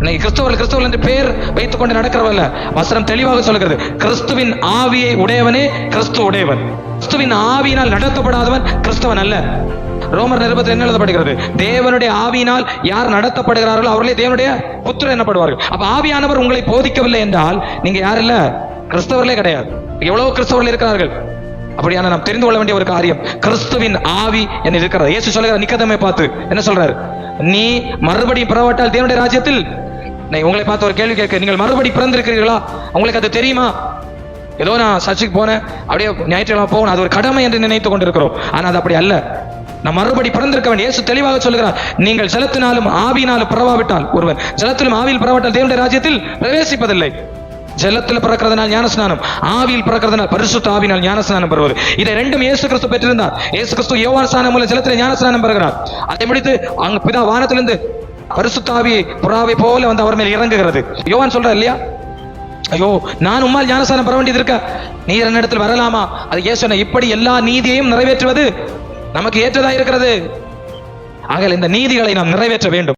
கிறிஸ்தவர்கள் என்று பேர் வைத்துக் கொண்டு நடக்கிறவல்ல. வசனம் தெளிவாக சொல்கிறது, கிறிஸ்துவின் ஆவியை உடையவனே கிறிஸ்து உடையவன். கிறிஸ்துவின் ஆவியினால் நடத்தப்படாதவன் கிறிஸ்தவன் அல்ல. ரோமர் நிருபத்தில் என்ன எழுதப்படுகிறது? தேவனுடைய ஆவியினால் யார் நடத்தப்படுகிறார்களோ அவர்களே தேவனுடைய புத்திரர் எனப்படுவார்கள். அப்ப ஆவியானவர் உங்களை போதிக்கவில்லை என்றால் நீங்க யார் இல்ல, கிறிஸ்தவர்களே கிடையாது. எவ்வளவு கிறிஸ்தவர்கள் இருக்கிறார்கள். அப்படியான நாம் தெரிந்து கொள்ள வேண்டிய ஒரு காரியம், கிறிஸ்துவின் ஆவி என்ன இருக்கிறது. இயேசு சொல்லுகிறார் நிக்கோதேமை பார்த்து, என்ன சொல்றாரு? நீ மறுபடியும் பிறவாட்டால் தேவனுடைய ராஜ்யத்தில். உங்களை பார்த்து ஒரு கேள்வி கேட்க, நீங்கள் மறுபடி பிறந்திருக்கிறீர்களா? உங்களுக்கு அது தெரியுமா? ஏதோ நான் சர்ச்சுக்கு போனேன், அப்படியே ஞாயிற்றுக்கிழமை போகணும், அது ஒரு கடமை என்று நினைத்துக் கொண்டிருக்கிறோம். ஆனால் அது அப்படி அல்ல. நான் மறுபடி பிறந்திருக்க வேண்டும். இயேசு தெளிவாக சொல்லுகிறார், நீங்கள் ஜலத்தினாலும் ஆவியினாலும் பிறவாவிட்டால், ஒருவன் ஜலத்திலும் ஆவியில் பிறவாட்டால் தேவனுடைய ராஜ்யத்தில் பிரவேசிப்பதில்லை. ஜலத்தில் பிறக்கிறதுனால் ஞானஸ்நானம், ஆவியில் பிறக்கிறதுனால் பரிசுத்த ஆவியினால் ஞானஸ்நானம் பெறுவது. இதை ரெண்டும் இயேசு கிறிஸ்து பெற்றிருந்தார். இயேசு கிறிஸ்து யோவான் ஸ்நானம் மூலம் ஜலத்தில் ஞானஸ்நானம் பெறுகிறார். அதை முடித்து அங்கு பிதா வானத்திலிருந்து பரிசுத்த ஆவி புறாவை போல வந்து அவர் மேல் இறங்குகிறது. யோவான் சொல்றார் இல்லையா, ஐயோ நான் உம்மால் ஞானஸ்நானம் பெற வேண்டியது இருக்க, நீர் என்னிடத்தில் வரலாமா? அது இயேசு சொன்ன, இப்படி எல்லா நீதியையும் நிறைவேற்றுவது நமக்கு ஏற்றதா இருக்கிறது. ஆக இந்த நீதிகளை நாம் நிறைவேற்ற வேண்டும்.